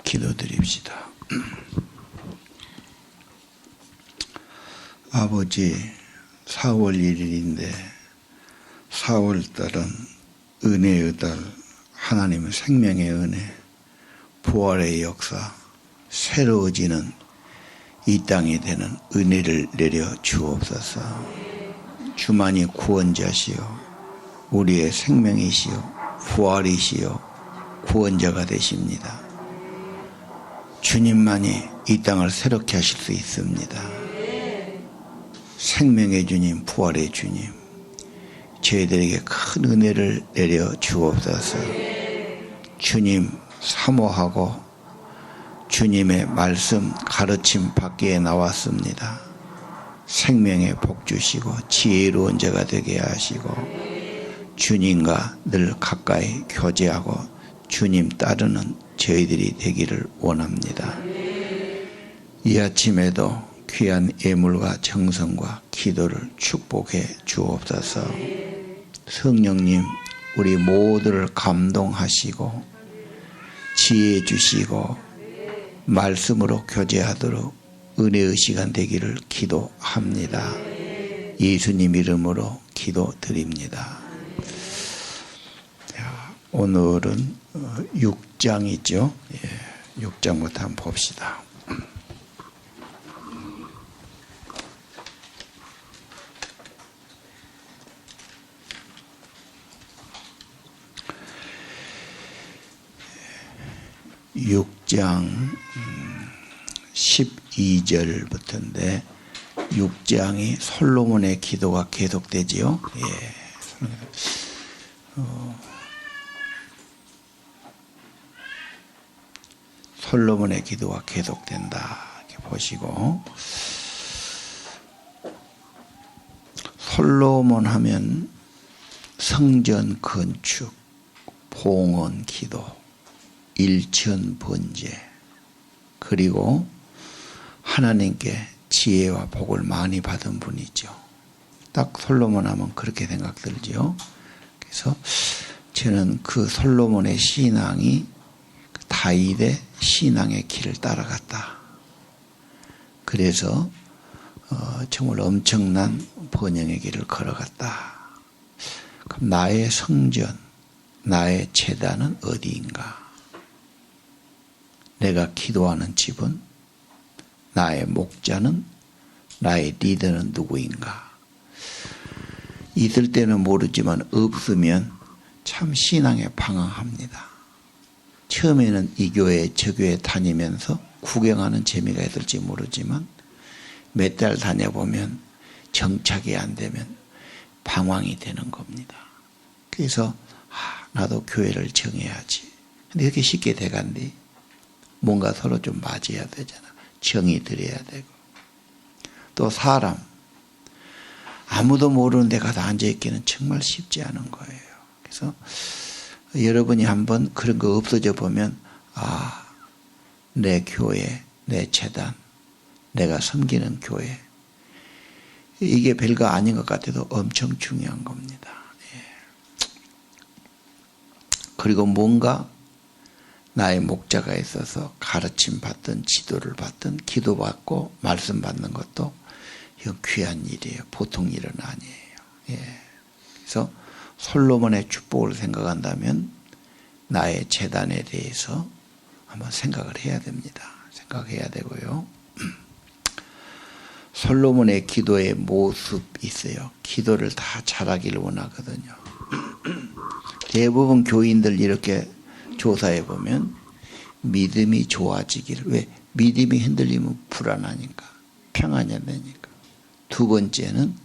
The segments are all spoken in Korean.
기도드립시다. 아버지, 4월 1일인데 4월달은 은혜의 달, 하나님의 생명의 은혜, 부활의 역사, 새로워지는 이 땅에 되는 은혜를 내려 주옵소서. 주만이 구원자시요 우리의 생명이시요 부활이시요 구원자가 되십니다. 주님만이 이 땅을 새롭게 하실 수 있습니다. 생명의 주님, 부활의 주님, 저희들에게 큰 은혜를 내려 주옵소서. 주님 사모하고 주님의 말씀 가르침 밖에 나왔습니다. 생명의 복 주시고 지혜로운 자가 되게 하시고 주님과 늘 가까이 교제하고 주님 따르는 저희들이 되기를 원합니다. 이 아침에도 귀한 예물과 정성과 기도를 축복해 주옵소서. 성령님, 우리 모두를 감동하시고 지혜 주시고 말씀으로 교제하도록 은혜의 시간 되기를 기도합니다. 예수님 이름으로 기도드립니다. 오늘은 6장이죠. 6장부터 한번 봅시다. (6장) 12절부터인데 6장이 솔로몬의 기도가 계속되지요. 솔로몬의 기도가 계속된다 이렇게 보시고, 솔로몬 하면 성전 건축, 봉헌 기도, 일천 번제, 그리고 하나님께 지혜와 복을 많이 받은 분이죠. 딱 솔로몬 하면 그렇게 생각 들죠. 그래서 저는 그 솔로몬의 신앙이 다윗의 신앙의 길을 따라갔다. 그래서 정말 엄청난 번영의 길을 걸어갔다. 그럼 나의 성전, 나의 제단은 어디인가? 내가 기도하는 집은, 나의 목자는, 나의 리더는 누구인가? 있을 때는 모르지만 없으면 참 신앙에 방황합니다. 처음에는 이 교회 저 교회 다니면서 구경하는 재미가 있을지 모르지만 몇 달 다녀보면 정착이 안 되면 방황이 되는 겁니다. 그래서 나도 교회를 정해야지. 근데 그렇게 쉽게 돼간디 뭔가 서로 좀 맞아야 되잖아. 정이 들어야 되고. 또 사람, 아무도 모르는 데 가서 앉아있기는 정말 쉽지 않은 거예요. 그래서 여러분이 한번 그런 거 없어져 보면, 내 교회, 내 재단, 내가 섬기는 교회, 이게 별거 아닌 것 같아도 엄청 중요한 겁니다. 그리고 뭔가 나의 목자가 있어서 가르침 받든 지도를 받든 기도받고 말씀 받는 것도 이거 귀한 일이에요. 보통 일은 아니에요. 그래서 솔로몬의 축복을 생각한다면 나의 재단에 대해서 한번 생각을 해야 됩니다. 생각해야 되고요. 솔로몬의 기도의 모습이 있어요. 기도를 다 잘하기를 원하거든요. 대부분 교인들 이렇게 조사해 보면 믿음이 좋아지기를, 왜? 믿음이 흔들리면 불안하니까, 평안이 안 되니까. 두 번째는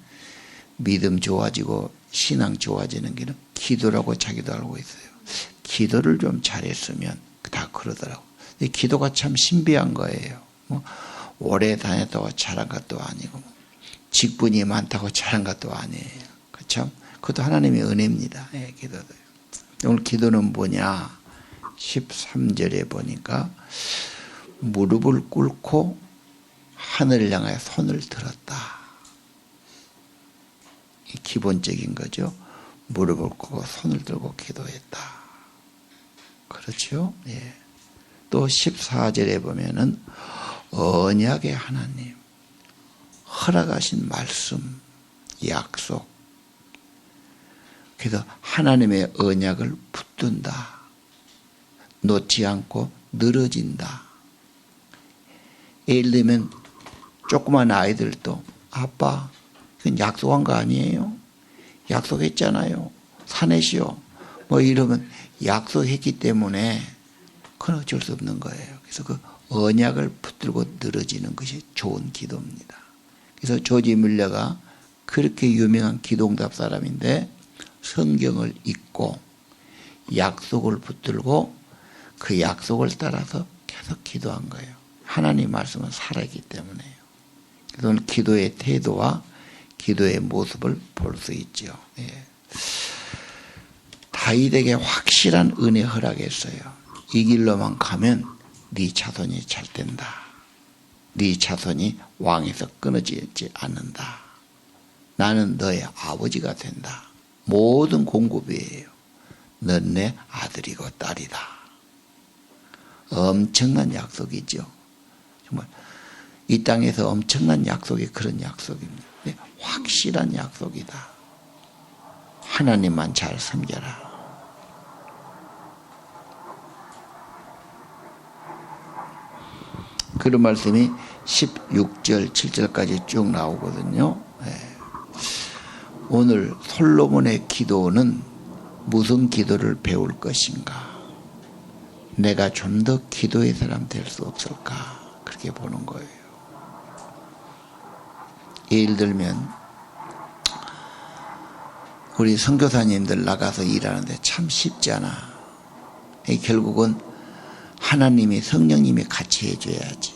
믿음 좋아지고 신앙 좋아지는 길은 기도라고 자기도 알고 있어요. 기도를 좀 잘했으면 다 그러더라고. 근데 기도가 참 신비한 거예요. 오래 다녔다고 잘한 것도 아니고, 직분이 많다고 잘한 것도 아니에요. 참, 그것도 하나님의 은혜입니다. 기도도. 오늘 기도는 뭐냐? 13절에 보니까 무릎을 꿇고 하늘을 향해 손을 들었다. 기본적인 거죠. 무릎을 꿇고 손을 들고 기도했다. 그렇죠? 또 14절에 보면은 언약의 하나님, 허락하신 말씀, 약속. 그래서 하나님의 언약을 붙든다. 놓지 않고 늘어진다. 예를 들면 조그만 아이들도 아빠, 그건 약속한 거 아니에요? 약속했잖아요. 사내시오. 뭐 이러면 약속했기 때문에 그건 어쩔 수 없는 거예요. 그래서 그 언약을 붙들고 늘어지는 것이 좋은 기도입니다. 그래서 조지 뮬러가 그렇게 유명한 기도응답 사람인데 성경을 읽고 약속을 붙들고 그 약속을 따라서 계속 기도한 거예요. 하나님 말씀은 살아있기 때문에요. 그래서 기도의 태도와 기도의 모습을 볼 수 있죠. 예. 다윗에게 확실한 은혜 허락했어요. 이 길로만 가면 네 자손이 잘 된다. 네 자손이 왕에서 끊어지지 않는다. 나는 너의 아버지가 된다. 모든 공급이에요. 넌 내 아들이고 딸이다. 엄청난 약속이죠. 정말 이 땅에서 엄청난 약속이 그런 약속입니다. 확실한 약속이다. 하나님만 잘 섬겨라. 그런 말씀이 16절, 7절까지 쭉 나오거든요. 오늘 솔로몬의 기도는 무슨 기도를 배울 것인가? 내가 좀 더 기도의 사람 될 수 없을까? 그렇게 보는 거예요. 예를 들면 우리 선교사님들 나가서 일하는데 참 쉽잖아. 결국은 하나님이 성령님이 같이 해줘야지.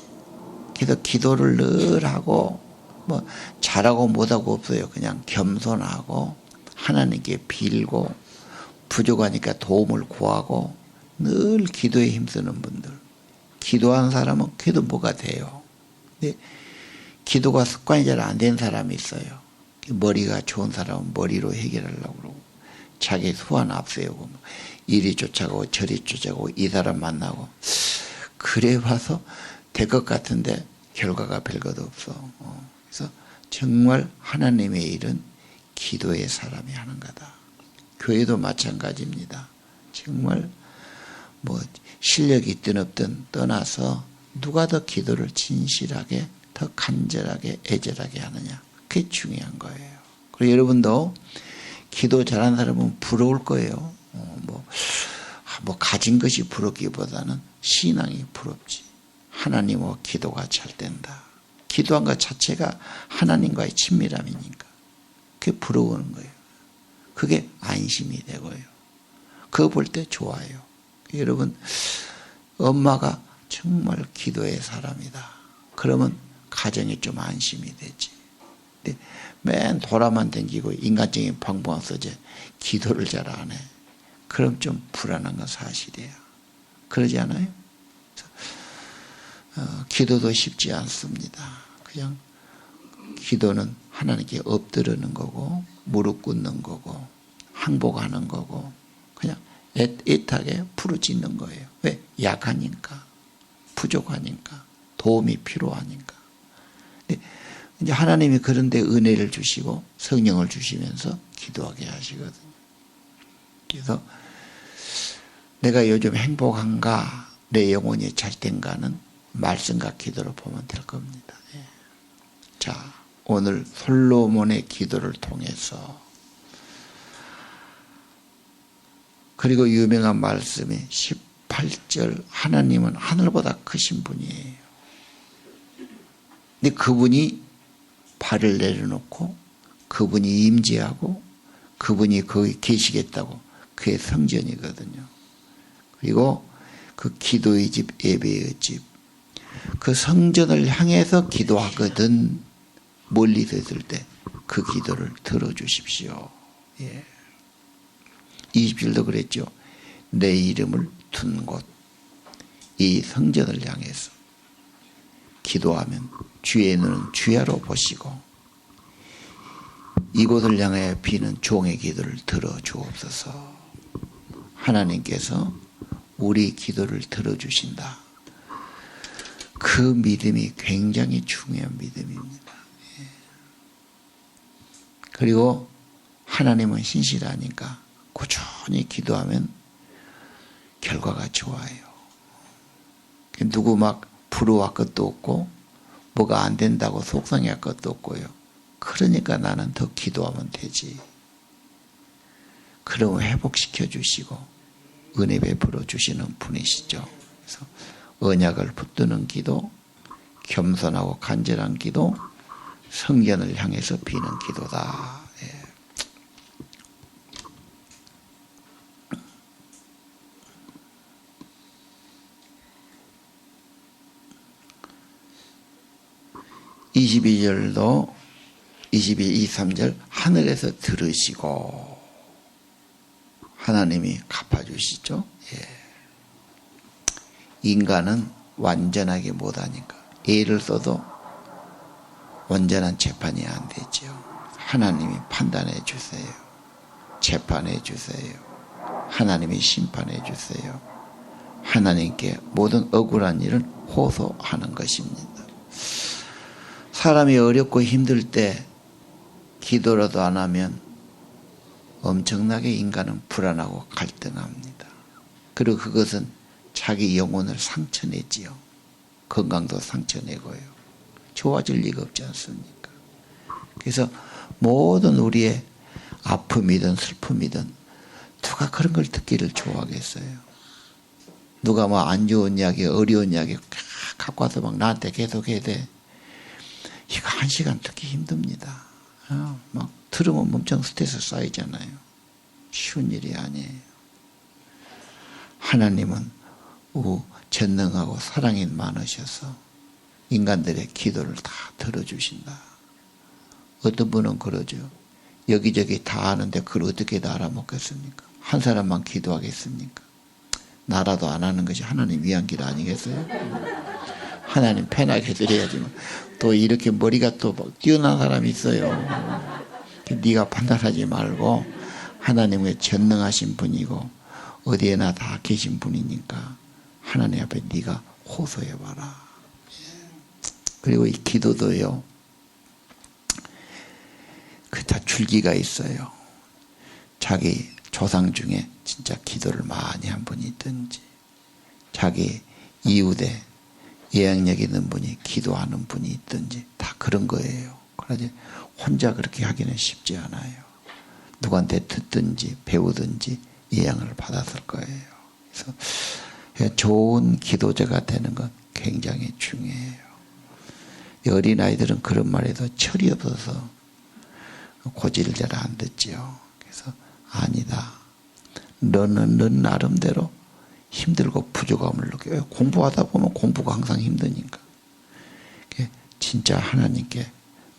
그래서 기도를 늘 하고 뭐 잘하고 못하고 없어요. 그냥 겸손하고 하나님께 빌고 부족하니까 도움을 구하고 늘 기도에 힘쓰는 분들. 기도하는 사람은 그래도 뭐가 돼요. 근데 기도가 습관이 잘 안 된 사람이 있어요. 머리가 좋은 사람은 머리로 해결하려고 그러고 자기 소원 앞세우고 이리 쫓아가고 저리 쫓아가고 이 사람 만나고 그래 봐서 될 것 같은데 결과가 별것도 없어. 그래서 정말 하나님의 일은 기도의 사람이 하는 거다. 교회도 마찬가지입니다. 정말 뭐 실력이 있든 없든 떠나서 누가 더 기도를 진실하게 더 간절하게 애절하게 하느냐, 그게 중요한 거예요. 그리고 여러분도 기도 잘하는 사람은 부러울 거예요. 뭐 가진 것이 부럽기보다는 신앙이 부럽지. 하나님과 기도가 잘 된다. 기도한 것 자체가 하나님과의 친밀함이니까 그게 부러우는 거예요. 그게 안심이 되고요. 그거 볼 때 좋아요. 여러분, 엄마가 정말 기도의 사람이다. 그러면 가정이 좀 안심이 되지. 근데 맨 돌아만 댕기고 인간적인 방법만 써지 기도를 잘 안 해. 그럼 좀 불안한 건 사실이에요. 그러지 않아요? 기도도 쉽지 않습니다. 그냥 기도는 하나님께 엎드리는 거고 무릎 꿇는 거고 항복하는 거고 그냥 애타게 부르짖는 거예요. 왜? 약하니까, 부족하니까, 도움이 필요하니까. 근데 이제 하나님이 그런데 은혜를 주시고 성령을 주시면서 기도하게 하시거든요. 그래서 내가 요즘 행복한가, 내 영혼이 잘된가는 말씀과 기도로 보면 될 겁니다. 자, 오늘 솔로몬의 기도를 통해서 그리고 유명한 말씀이 18절 하나님은 하늘보다 크신 분이에요. 근데 그분이 발을 내려놓고 그분이 임재하고 그분이 거기 계시겠다고 그의 성전이거든요. 그리고 그 기도의 집, 예배의 집, 그 성전을 향해서 기도하거든 멀리서 있을 때 그 기도를 들어주십시오. 예. 20절도 그랬죠. 내 이름을 둔 곳, 이 성전을 향해서 기도하면 주의 눈은 주야로 보시고 이곳을 향해 비는 종의 기도를 들어주옵소서. 하나님께서 우리 기도를 들어주신다. 그 믿음이 굉장히 중요한 믿음입니다. 그리고 하나님은 신실하니까 꾸준히 기도하면 결과가 좋아요. 누구 막 부러워할 것도 없고 뭐가 안 된다고 속상해할 것도 없고요. 그러니까 나는 더 기도하면 되지. 그러면 회복시켜 주시고 은혜 베풀어 주시는 분이시죠. 그래서 언약을 붙드는 기도, 겸손하고 간절한 기도, 성전을 향해서 비는 기도다. 예. (22절도) 23절 하늘에서 들으시고 하나님이 갚아주시죠. 예. 인간은 완전하게 못하니까 애를 써도 완전한 재판이 안 되죠. 하나님이 판단해 주세요. 재판해 주세요. 하나님이 심판해 주세요. 하나님께 모든 억울한 일을 호소하는 것입니다. 사람이 어렵고 힘들 때 기도라도 안 하면 엄청나게 인간은 불안하고 갈등합니다. 그리고 그것은 자기 영혼을 상처내지요. 건강도 상처내고요. 좋아질 리가 없지 않습니까? 그래서 모든 우리의 아픔이든 슬픔이든 누가 그런 걸 듣기를 좋아하겠어요. 누가 뭐 안 좋은 이야기, 어려운 이야기 갖고 와서 막 나한테 계속 해야 돼. 이거 1시간 듣기 힘듭니다. 막 들으면 엄청 스트레스 쌓이잖아요. 쉬운 일이 아니에요. 하나님은 전능하고 사랑이 많으셔서 인간들의 기도를 다 들어주신다. 어떤 분은 그러죠. 여기저기 다 하는데 그걸 어떻게 다 알아먹겠습니까? 한 사람만 기도하겠습니까? 나라도 안 하는 것이 하나님 위한 길 아니겠어요? 하나님 편하게 드려야지만 또 이렇게 머리가 또 뛰어난 사람이 있어요. 네가 판단하지 말고 하나님의 전능하신 분이고 어디에나 다 계신 분이니까 하나님 앞에 네가 호소해봐라. 그리고 이 기도도요. 그 다 줄기가 있어요. 자기 조상 중에 진짜 기도를 많이 한 분이 있든지 자기 이웃에 예약력 있는 분이 기도하는 분이 있든지 다 그런 거예요. 그러지 혼자 그렇게 하기는 쉽지 않아요. 누구한테 듣든지 배우든지 예양을 받았을 거예요. 그래서 좋은 기도자가 되는 건 굉장히 중요해요. 어린아이들은 그런 말에도 철이 없어서 고지를 잘 안 듣지요. 그래서 아니다. 너는 나름대로 힘들고 부족함을 느껴요. 공부하다 보면 공부가 항상 힘드니까. 진짜 하나님께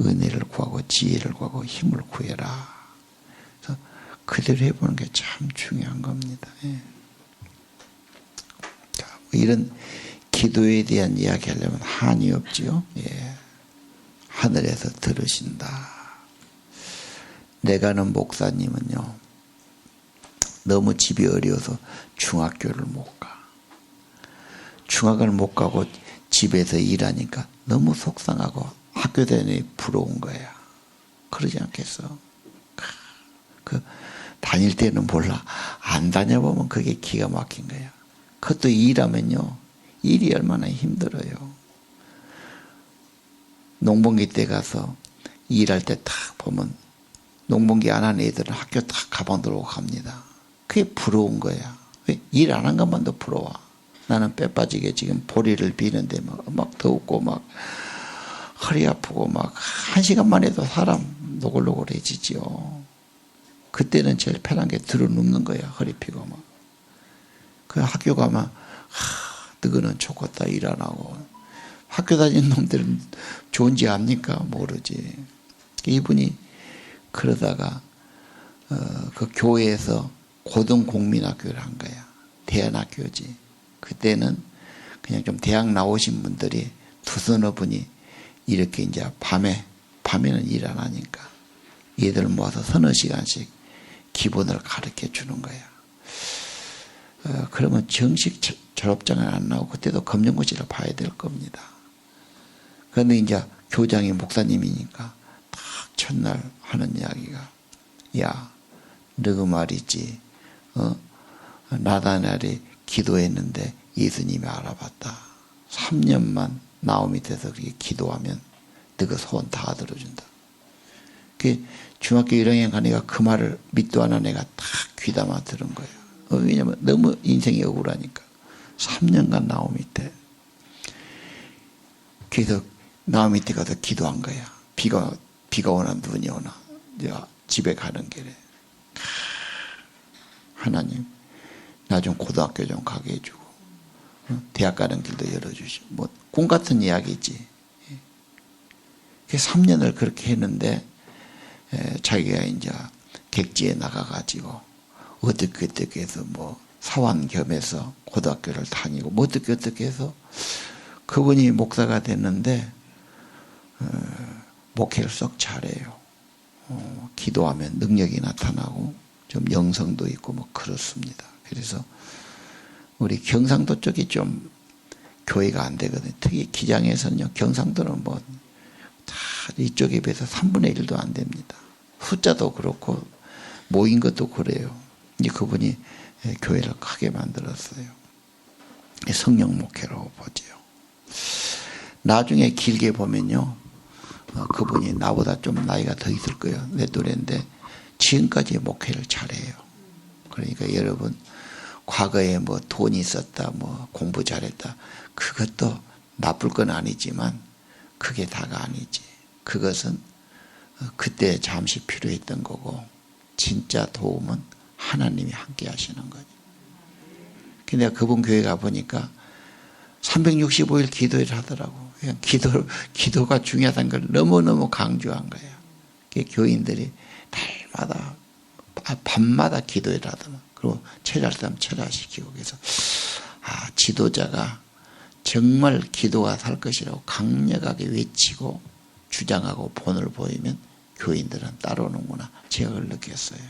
은혜를 구하고 지혜를 구하고 힘을 구해라. 그래서 그대로 해보는 게 참 중요한 겁니다. 예. 이런 기도에 대한 이야기 하려면 한이 없지요. 예. 하늘에서 들으신다. 내가 아는 목사님은요. 너무 집이 어려워서 중학교를 못 가. 중학을 못 가고 집에서 일하니까 너무 속상하고 학교 다니니 부러운 거야. 그러지 않겠어? 그 다닐 때는 몰라. 안 다녀보면 그게 기가 막힌 거야. 그것도 일하면요. 일이 얼마나 힘들어요. 농번기 때 가서 일할 때 딱 보면 농번기 안 하는 애들은 학교 딱 가방 들고 갑니다. 그게 부러운 거야. 일 안 한 것만도 부러워. 나는 뼈 빠지게 지금 보리를 비는데 막 더웠고 막 허리 아프고 막 1시간만 해도 사람 노골노골해지지요. 그때는 제일 편한 게 들어 눕는 거야. 허리 피고 막. 그 학교 가면 너는 좋겠다 일 안 하고. 학교 다니는 놈들은 좋은지 압니까? 모르지. 이분이 그러다가 그 교회에서 고등국민학교를 한 거야. 대안학교지. 그때는 그냥 좀 대학 나오신 분들이 두서너 분이 이렇게 이제 밤에는 일 안 하니까 얘들 모아서 서너 시간씩 기본을 가르쳐 주는 거야. 그러면 정식 졸업장은 안 나오고 그때도 검정고시를 봐야 될 겁니다. 그런데 이제 교장이 목사님이니까 딱 첫날 하는 이야기가, 야, 너그 말이지, 나다날이 기도했는데 예수님이 알아봤다. 3년만 나무 밑에서 그렇게 기도하면 너그 소원 다 들어준다. 그 중학교 1학년 가니까 그 말을 믿도 않은 애가 딱 귀담아 들은 거예요. 왜냐면 너무 인생이 억울하니까. 3년간 나무 밑에. 그래서 나무 밑에 가서 기도한 거야. 비가 오나 눈이 오나. 내가 집에 가는 길에. 하나님, 나 좀 고등학교 좀 가게 해주고, 대학 가는 길도 열어주시고, 뭐, 꿈 같은 이야기지. 3년을 그렇게 했는데, 자기가 이제 객지에 나가가지고, 어떻게 해서 뭐, 사원 겸해서 고등학교를 다니고, 뭐 어떻게 해서 그분이 목사가 됐는데, 목회를 썩 잘해요. 기도하면 능력이 나타나고, 좀 영성도 있고, 뭐, 그렇습니다. 그래서, 우리 경상도 쪽이 좀 교회가 안 되거든요. 특히 기장에서는요, 경상도는 뭐, 다 이쪽에 비해서 3분의 1도 안 됩니다. 숫자도 그렇고, 모인 것도 그래요. 이제 그분이 교회를 크게 만들었어요. 성령 목회라고 보죠. 나중에 길게 보면요, 그분이 나보다 좀 나이가 더 있을 거예요. 내 또래인데, 지금까지 목회를 잘해요. 그러니까 여러분, 과거에 뭐 돈이 있었다, 뭐 공부 잘했다, 그것도 나쁠 건 아니지만 그게 다가 아니지. 그것은 그때 잠시 필요했던 거고, 진짜 도움은 하나님이 함께 하시는 거죠. 근데 그분 교회 가보니까 365일 기도를 하더라고. 그냥 기도가 중요하다는 걸 너무너무 강조한 거예요. 교인들이 날마다, 밤마다 기도를 하더만. 그리고 체리할 사람 체리시키고, 그래서, 지도자가 정말 기도가 살 것이라고 강력하게 외치고 주장하고 본을 보이면 교인들은 따라오는구나. 제가 그걸 느꼈어요.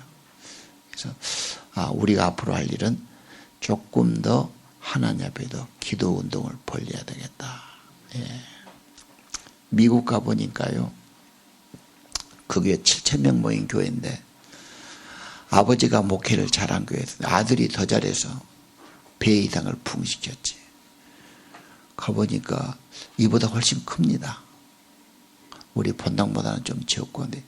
그래서, 우리가 앞으로 할 일은 조금 더 하나님 앞에도 기도 운동을 벌려야 되겠다. 예. 미국 가보니까요, 그게 7,000명 모인 교회인데, 아버지가 목회를 잘한 교회에서 아들이 더 잘해서 배 이상을 풍시켰지. 가보니까 이보다 훨씬 큽니다. 우리 본당보다는 좀 적고, 근데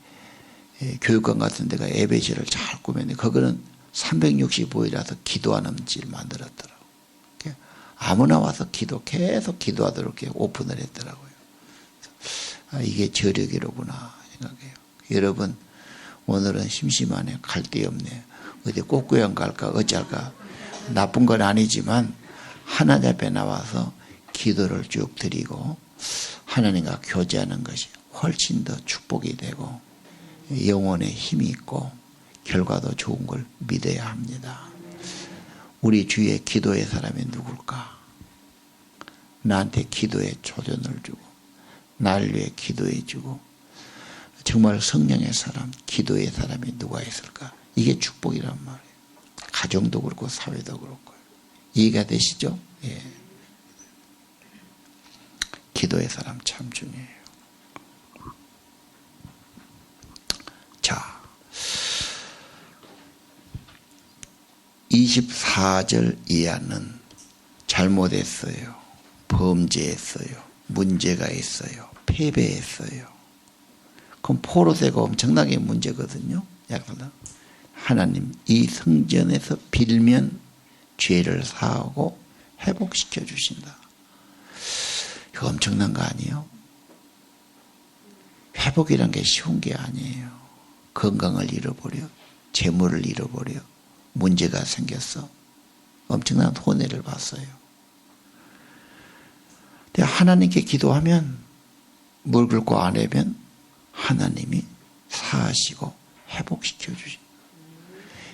교육관 같은 데가 예배실을 잘 꾸몄는데, 거기는 365일이라서 기도하는 집 만들었더라고. 아무나 와서 계속 기도하도록 오픈을 했더라고요. 이게 저력이로구나 생각해요. 여러분, 오늘은 심심하네. 갈 데 없네. 어디 꽃구경 갈까 어쩔까. 나쁜 건 아니지만 하나님 앞에 나와서 기도를 쭉 드리고 하나님과 교제하는 것이 훨씬 더 축복이 되고 영혼에 힘이 있고 결과도 좋은 걸 믿어야 합니다. 우리 주위에 기도의 사람이 누굴까? 나한테 기도의 조전을 주고 날 위해 기도해 주고 정말 성령의 사람, 기도의 사람이 누가 있을까? 이게 축복이란 말이에요. 가정도 그렇고 사회도 그렇고요. 이해가 되시죠? 예. 기도의 사람 참 중요해요. 자, 24절 이하는 잘못했어요. 범죄했어요. 문제가 있어요. 패배했어요. 그럼 포로세가 엄청나게 문제거든요. 하나님 이 성전에서 빌면 죄를 사하고 회복시켜 주신다. 이거 엄청난 거 아니에요? 회복이란 게 쉬운 게 아니에요. 건강을 잃어버려, 재물을 잃어버려, 문제가 생겼어. 엄청난 혼애를 봤어요. 근데 하나님께 기도하면 물 긁고 안 하면 하나님이 사하시고 회복시켜 주신다.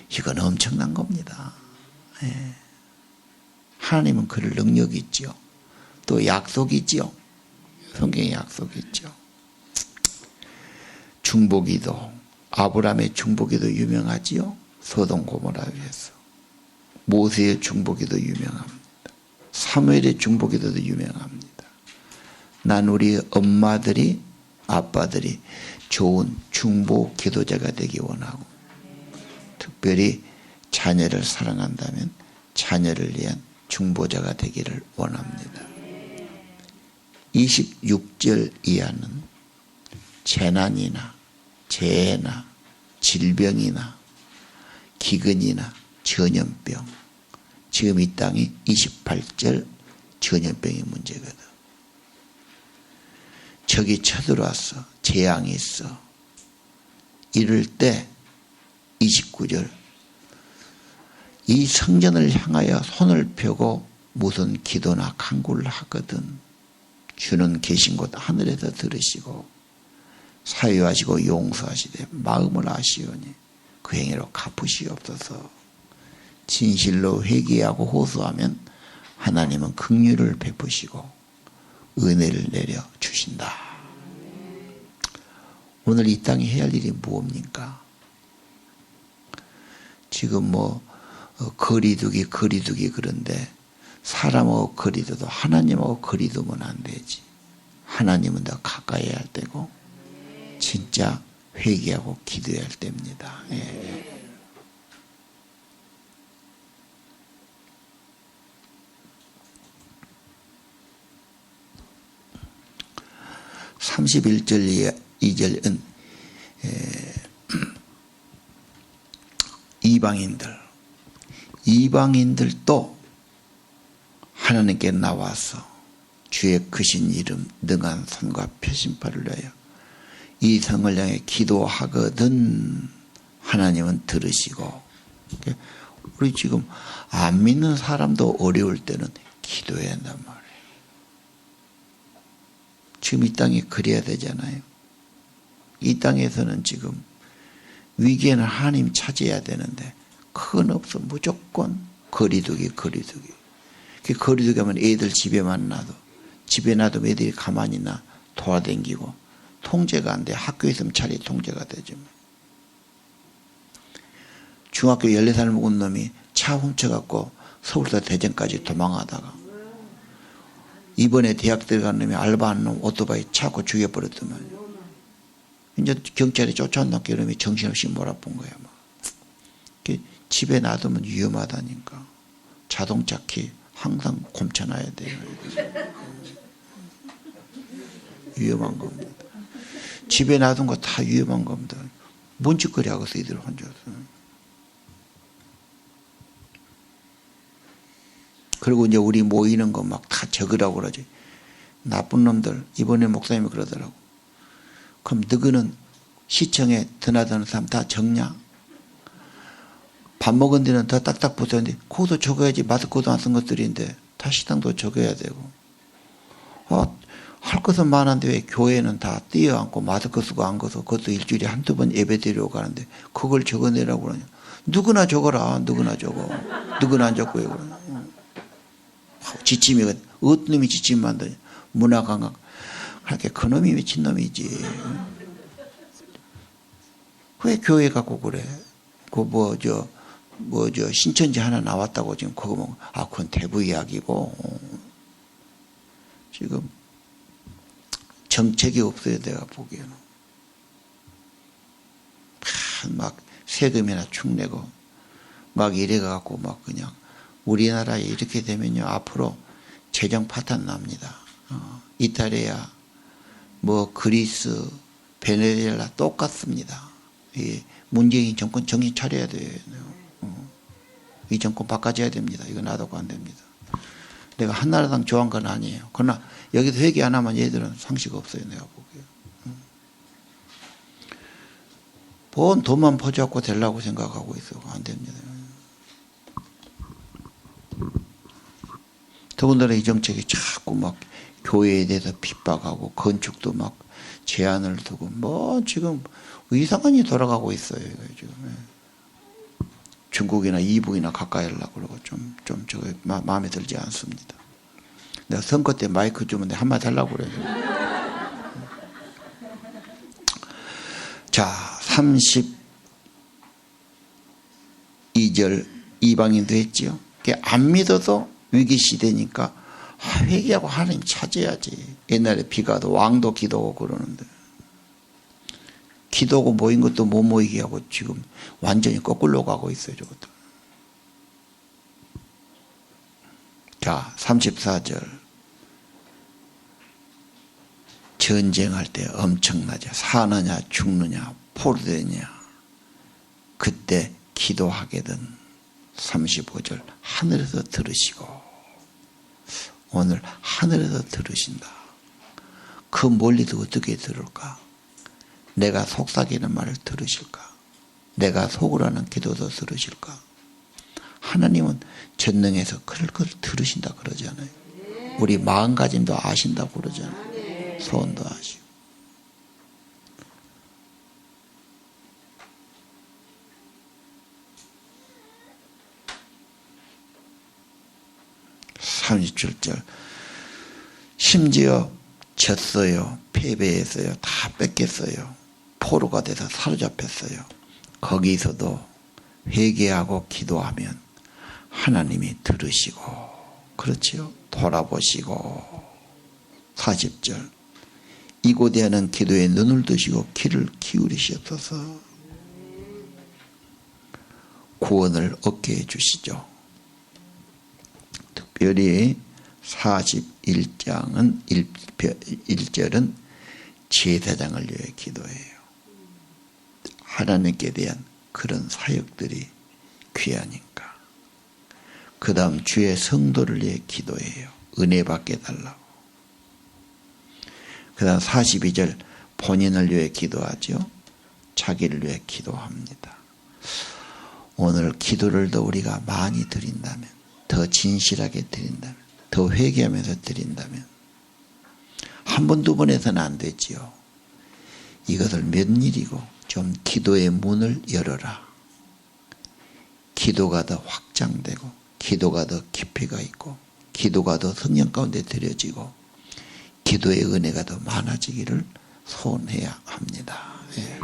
이건 엄청난 겁니다. 예. 하나님은 그럴 능력이 있죠. 또 약속이 있죠. 성경에 약속이 있죠. 중보기도, 아브라함의 중보기도 유명하지요. 소돔 고모라에 비해서. 모세의 중보기도 유명합니다. 사무엘의 중보기도도 유명합니다. 난 우리 엄마들이, 아빠들이 좋은 중보 기도자가 되기 원하고, 특별히 자녀를 사랑한다면 자녀를 위한 중보자가 되기를 원합니다. 26절 이하는 재난이나 재해나 질병이나 기근이나 전염병, 지금 이 땅이 28절 전염병이 문제거든. 적이 쳐들어왔어. 재앙이 있어. 이럴 때 29절, 이 성전을 향하여 손을 펴고 무슨 기도나 간구를 하거든 주는 계신 곳 하늘에서 들으시고 사유하시고 용서하시되 마음을 아시오니 그 행위로 갚으시옵소서. 진실로 회개하고 호소하면 하나님은 긍휼을 베푸시고 은혜를 내려 주신다. 오늘 이 땅에 해야 할 일이 무엇입니까? 지금 거리두기 그런데 사람하고 거리둬도 하나님하고 거리두면 안 되지. 하나님은 더 가까이 해야 할 때고 진짜 회개하고 기도해야 할 때입니다. 예. 31절 2절은 이방인들도 하나님께 나와서 주의 크신 이름 능한 손과 표심팔을 위하여 이 성을 향해 기도하거든 하나님은 들으시고. 우리 지금 안 믿는 사람도 어려울 때는 기도해야 한단 말이에요. 지금 이 땅이 그래야 되잖아요. 이 땅에서는 지금 위기에는 하나님 찾아야 되는데 그건 없어. 무조건 거리두기. 거리두기 하면 애들 집에만 놔도, 집에 놔두면 애들이 가만히 돌아다니고 통제가 안 돼. 학교에 있으면 차라리 통제가 되지. 중학교 14살 먹은 놈이 차 훔쳐갖고 서울서 대전까지 도망하다가 이번에 대학 들어간 놈이 알바하는 놈 오토바이 차고 죽여버렸더만. 이제 경찰이 쫓아온다고 이놈이 정신없이 몰아본 거야. 집에 놔두면 위험하다니까. 자동차 키 항상 곰쳐놔야 돼요. 위험한 겁니다. 집에 놔둔 거 다 위험한 겁니다. 뭔 짓거리 하고서 이들 혼자서. 그리고 이제 우리 모이는 거 막 다 적으라고 그러지. 나쁜 놈들. 이번에 목사님이 그러더라고. 그럼 너희는 시청에 드나드는 사람 다 적냐? 밥 먹은 데는 더 딱딱 붙었는데 그것도 적어야지. 마스크도 안 쓴 것들인데 다 식당도 적어야 되고. 할 것은 많은데 왜 교회는 다 뛰어앉고 마스크 쓰고 안 가서 그것도 일주일에 한두 번 예배 드리러 가는데 그걸 적어내라고 그러냐. 누구나 적어라. 누구나 적어. 누구나 안 적고요. 그러냐. 지침이 어떤 놈이 지침 만드냐. 문화강학. 그렇게 그놈이 미친놈이지. 왜 교회 갖고 그래? 신천지 하나 나왔다고 지금 그거 뭐, 그건 대부 이야기고. 지금 정책이 없어요, 내가 보기에는. 막 세금이나 축 내고, 막 이래갖고 막 그냥 우리나라에 이렇게 되면요, 앞으로 재정 파탄 납니다. 이탈리아, 그리스, 베네수엘라 똑같습니다. 이 문재인 정권 정신 차려야 돼요. 이 정권 바꿔줘야 됩니다. 이거 놔두고 안 됩니다. 내가 한나라당 좋아한 건 아니에요. 그러나 여기서 회개 안 하면 얘들은 상식 없어요. 내가 보기에. 본 돈만 퍼져갖고 되려고 생각하고 있어. 안 됩니다. 더군다나 이 정책이 자꾸 막 교회에 대해서 핍박하고 건축도 막 제한을 두고 지금 이상한 일이 돌아가고 있어요. 지금. 중국이나 이북이나 가까이 하려고 그러고 저거 마음에 들지 않습니다. 내가 선거 때 마이크 주면 내가 한마디 하려고 그래요. 자, 32절 이방인도 했지요. 안 믿어도 위기 시대니까 회개하고 하나님 찾아야지. 옛날에 비가 와도 왕도 기도하고 그러는데 기도하고 모인 것도 못 모이게 하고 지금 완전히 거꾸로 가고 있어요. 저것도. 자, 34절. 전쟁할 때 엄청나죠. 사느냐 죽느냐 포로되냐 그때 기도하게든 35절 하늘에서 들으시고 오늘 하늘에서 들으신다. 그 멀리도 어떻게 들을까? 내가 속삭이는 말을 들으실까? 내가 속으라는 기도도 들으실까? 하나님은 전능해서 그걸 들으신다 그러잖아요. 우리 마음가짐도 아신다고 그러잖아요. 소원도 아시고. (37절) 심지어 졌어요. 패배했어요. 다 뺏겼어요. 포로가 돼서 사로잡혔어요. 거기서도 회개하고 기도하면 하나님이 들으시고 그렇지요. 돌아보시고 40절 이곳에 하는 기도에 눈을 뜨시고 귀를 기울이시옵소서. 구원을 얻게 해주시죠. 특별히 41장은 1절은 제사장을 위해 기도해요. 하나님께 대한 그런 사역들이 귀하니까. 그 다음 주의 성도를 위해 기도해요. 은혜 받게 달라고. 그 다음 42절 본인을 위해 기도하죠. 자기를 위해 기도합니다. 오늘 기도를 더 우리가 많이 드린다면, 더 진실하게 드린다면, 더 회개하면서 드린다면 한 번, 두 번 해서는 안 되지요. 이것을 몇 일이고 좀 기도의 문을 열어라. 기도가 더 확장되고 기도가 더 깊이가 있고 기도가 더 성령 가운데 들여지고 기도의 은혜가 더 많아지기를 소원해야 합니다. 예.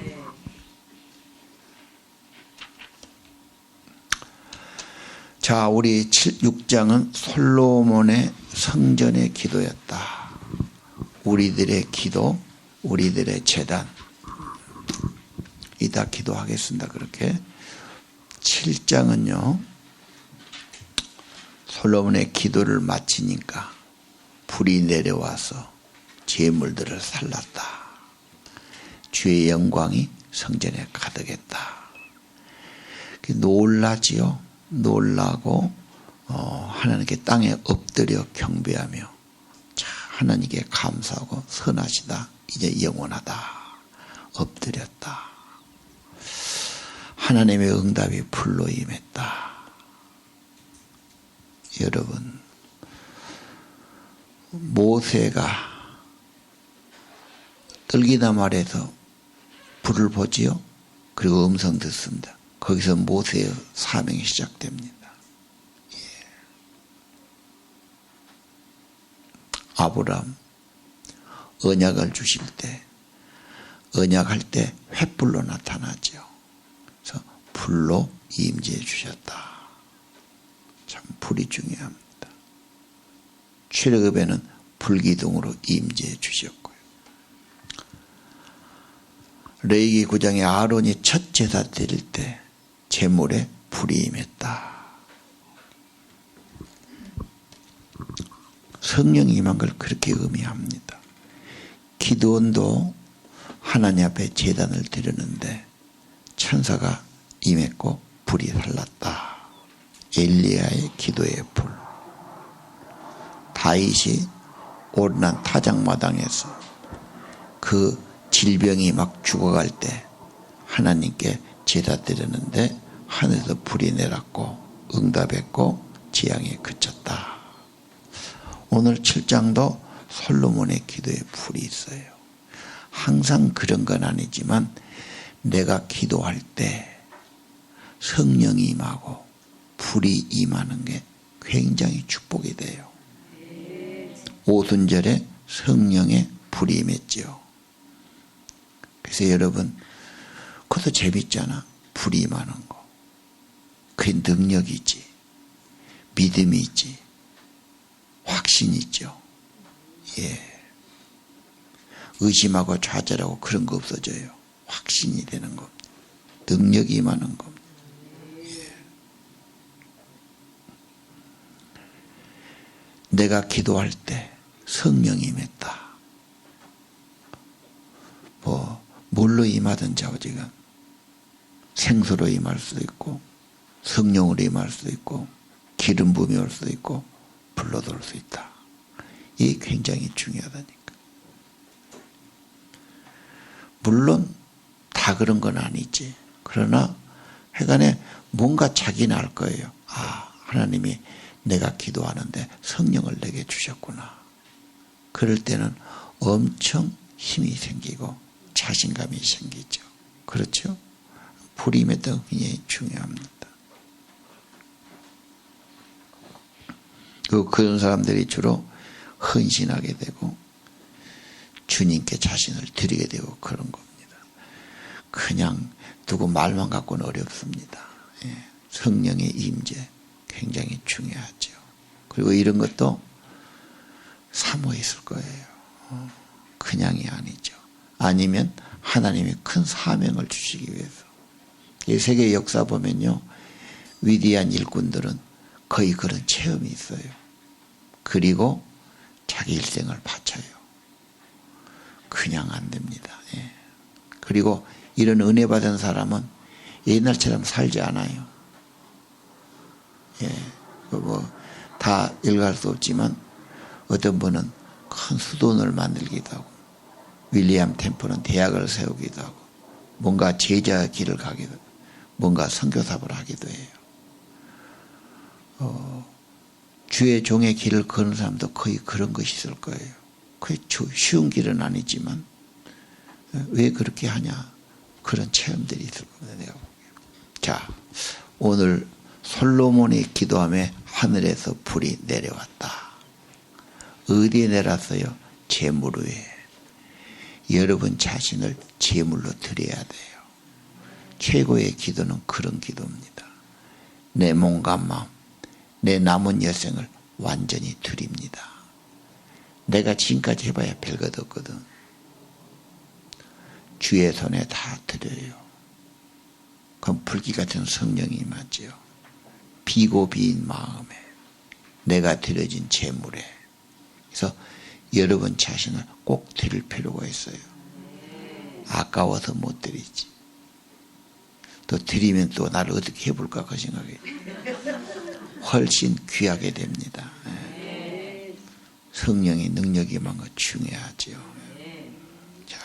자, 우리 6장은 솔로몬의 성전의 기도였다. 우리들의 기도, 우리들의 제단. 이따 기도하겠습니다. 그렇게. 7장은요. 솔로몬의 기도를 마치니까 불이 내려와서 제물들을 살랐다. 주의 영광이 성전에 가득했다. 놀라지요. 놀라고 하나님께 땅에 엎드려 경배하며 하나님께 감사하고 선하시다. 이제 영원하다. 엎드렸다. 하나님의 응답이 불로 임했다. 여러분, 모세가 떨기나 말에서 불을 보지요. 그리고 음성 듣습니다. 거기서 모세의 사명이 시작됩니다. 예. 아브람 언약을 주실 때 언약할 때 횃불로 나타나죠. 그래서 불로 임재해 주셨다. 참 불이 중요합니다. 출애굽에는 불기둥으로 임재해 주셨고요. 레위기 9장에 아론이 첫 제사 드릴 때 제물에 불이 임했다. 성령이 임한 걸 그렇게 의미합니다. 기드온도 하나님 앞에 제단을 드렸는데 천사가 임했고 불이 살랐다. 엘리야의 기도의 불. 다윗이 오르난 타작마당에서 그 질병이 막 죽어갈 때 하나님께 제사 드렸는데 하늘에서 불이 내렸고 응답했고 재앙이 그쳤다. 오늘 7장도 솔로몬의 기도에 불이 있어요. 항상 그런 건 아니지만 내가 기도할 때 성령이 임하고 불이 임하는 게 굉장히 축복이 돼요. 오순절에 성령의 불이 임했죠. 그래서 여러분, 그것도 재밌잖아. 불이 임하는 거. 그게 능력이지. 믿음이지. 확신. 확신이 있죠. 예. 의심하고 좌절하고 그런 거 없어져요. 확신이 되는 겁니다. 능력이 임하는 겁니다. 예. 내가 기도할 때 성령이 임했다. 뭘로 임하든 자오지간 생수로 임할 수도 있고 성령으로 임할 수도 있고 기름 부음이 올 수도 있고 불로도 올 수 있다. 이게 굉장히 중요하다니까. 물론 다 그런 건 아니지. 그러나 하여간에 뭔가 자기는 알 거예요. 아, 하나님이 내가 기도하는데 성령을 내게 주셨구나. 그럴 때는 엄청 힘이 생기고 자신감이 생기죠. 그렇죠? 불이 임했다는 게 굉장히 중요합니다. 그런 사람들이 주로 헌신하게 되고 주님께 자신을 드리게 되고 그런 겁니다. 그냥 누구 말만 갖고는 어렵습니다. 예. 성령의 임재 굉장히 중요하죠. 그리고 이런 것도 사모 있을 거예요. 그냥이 아니죠. 아니면 하나님이 큰 사명을 주시기 위해서. 이 세계 역사 보면요, 위대한 일꾼들은 거의 그런 체험이 있어요. 그리고 자기 일생을 바쳐요. 그냥 안 됩니다. 예. 그리고 이런 은혜 받은 사람은 옛날처럼 살지 않아요. 예. 다 일갈 수 없지만 어떤 분은 큰 수도원을 만들기도 하고 윌리엄 템플은 대학을 세우기도 하고 뭔가 제자 길을 가기도 하고 뭔가 선교사업을 하기도 해요. 주의 종의 길을 걷는 사람도 거의 그런 것이 있을 거예요. 거의 쉬운 길은 아니지만 왜 그렇게 하냐, 그런 체험들이 있을 겁니다. 내가 보기에. 자, 오늘 솔로몬이 기도함에 하늘에서 불이 내려왔다. 어디에 내렸어요? 제물 위에. 여러분 자신을 제물로 드려야 돼요. 최고의 기도는 그런 기도입니다. 내 몸과 마음, 내 남은 여생을 완전히 드립니다. 내가 지금까지 해봐야 별것 없거든. 주의 손에 다 드려요. 그럼 불기 같은 성령이 임하죠. 비고 비인 마음에 내가 드려진 제물에. 그래서 여러분 자신을 꼭 드릴 필요가 있어요. 아까워서 못 드리지. 또 드리면 또 나를 어떻게 해볼까 그 생각이 훨씬 귀하게 됩니다. 성령의 능력이 임한 거 중요하죠. 자,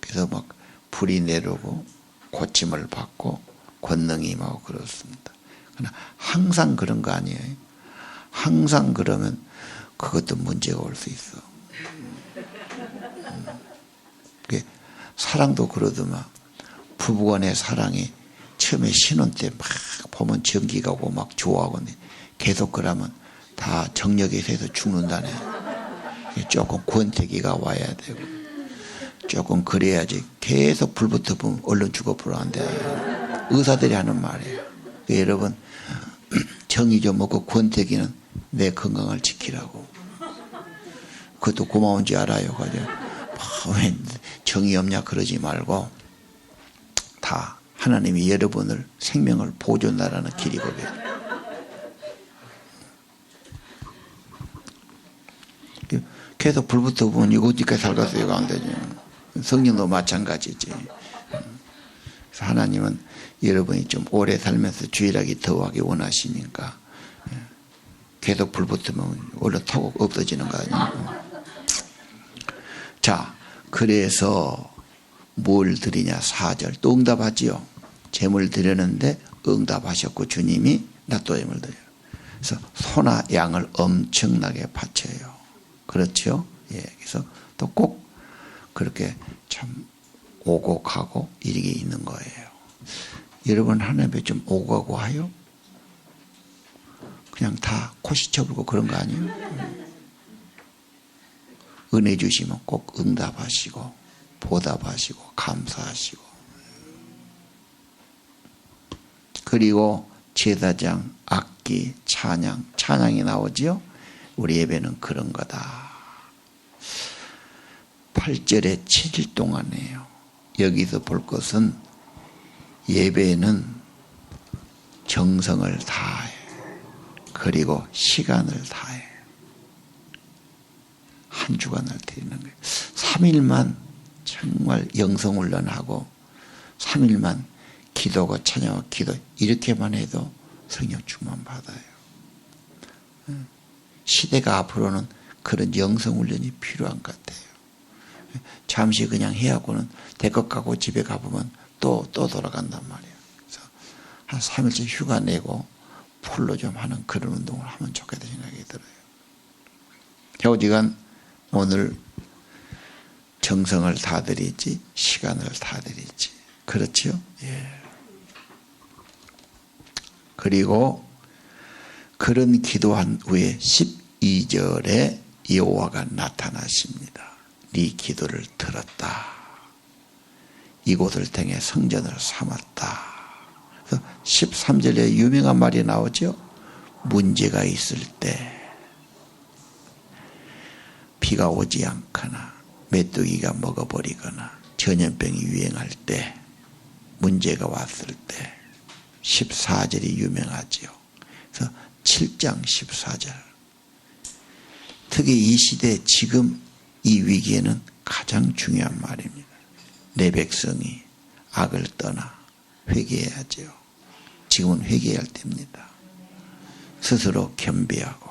그래서 막 불이 내려오고 고침을 받고 권능이 임하고 그렇습니다. 그러나 항상 그런 거 아니에요. 항상 그러면 그것도 문제가 올 수 있어. 사랑도 그러더만 부부간의 사랑이 처음에 신혼 때 막 보면 전기가 오고 막 좋아하고 계속 그러면 다 정력이 새서 죽는다네. 조금 권태기가 와야 되고 조금 그래야지. 계속 불 붙어보면 얼른 죽어버려 안 돼. 의사들이 하는 말이에요. 여러분 정이 좀 먹고 권태기는 내 건강을 지키라고. 그것도 고마운지 알아요. 왜 정이 없냐 그러지 말고 다 하나님이 여러분을 생명을 보존하라는 길이거든요. 계속 불 붙어보면 이거 어디까지 살겠어요? 이거 안 되죠. 성령도 마찬가지지. 그래서 하나님은 여러분이 좀 오래 살면서 주일하기 더하기 원하시니까 계속 불 붙으면 원래 타고 없어지는 거 아니에요. 자, 그래서 뭘 드리냐? 4절 또 응답하지요. 제물 드렸는데 응답하셨고 주님이 나 또 제물 드려요. 그래서 소나 양을 엄청나게 바쳐요. 그렇죠? 예, 그래서 또 꼭 그렇게 참 오고 가고 이게 있는 거예요. 여러분 하나님 앞에 좀 오고 가고 하요? 그냥 다 코시쳐불고 그런 거 아니에요? 은혜 주시면 꼭 응답하시고 보답하시고 감사하시고. 그리고 제사장, 악기, 찬양이 나오지요. 우리 예배는 그런 거다. 8절에 7일 동안이에요. 여기서 볼 것은 예배는 정성을 다해. 그리고 시간을 다해. 한 주간을 드리는 거예요. 3일만 정말 영성훈련하고 3일만 기도고 찬양하고 기도 이렇게만 해도 성령 충만 받아요. 시대가 앞으로는 그런 영성훈련이 필요한 것 같아요. 잠시 그냥 해하고는 대것 가고 집에 가보면 또 돌아간단 말이에요. 그래서 한 3일째 휴가 내고 풀로 좀 하는 그런 운동을 하면 좋겠다 생각이 들어요. 오직은 오늘 정성을 다 드리지 시간을 다 드리지. 그렇죠? 예. 그리고 그런 기도한 후에 12절에 여호와가 나타나십니다. 네 기도를 들었다. 이곳을 통해 성전을 삼았다. 13절에 유명한 말이 나오죠. 문제가 있을 때 비가 오지 않거나 메뚜기가 먹어버리거나 전염병이 유행할 때 문제가 왔을 때 14절이 유명하죠. 그래서 7장 14절 특히 이 시대 지금 이 위기에는 가장 중요한 말입니다. 내 백성이 악을 떠나 회개해야죠. 지금은 회개할 때입니다. 스스로 겸비하고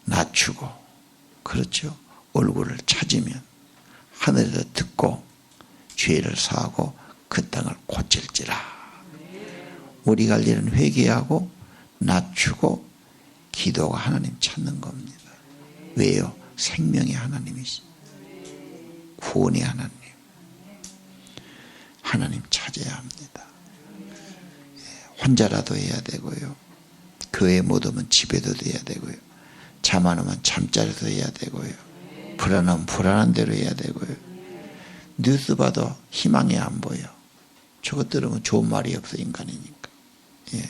낮추고 그렇죠. 얼굴을 찾으면 하늘에서 듣고 죄를 사하고 그 땅을 고칠지라. 우리가 할 일은 회개하고 낮추고 기도가 하나님 찾는 겁니다. 왜요? 생명의 하나님이시 구원의 하나님. 하나님 찾아야 합니다. 혼자라도 해야 되고요. 교회 못 오면 집에도 해야 되고요. 잠 안 오면 잠자리도 해야 되고요. 불안하면 불안한 대로 해야 되고요. 뉴스 봐도 희망이 안 보여. 저것 들으면 좋은 말이 없어 인간이니까. 예.